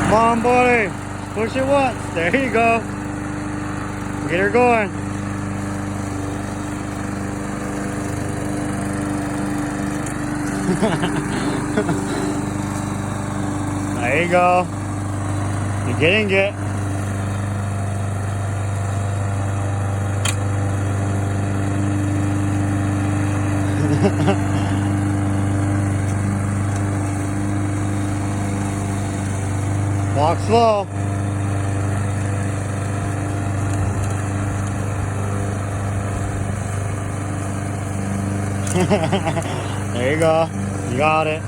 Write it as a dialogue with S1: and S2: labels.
S1: Come on, buddy. Push it once. There you go. Get her going. There you go. You're getting it. Walk slow. There you go. You got it.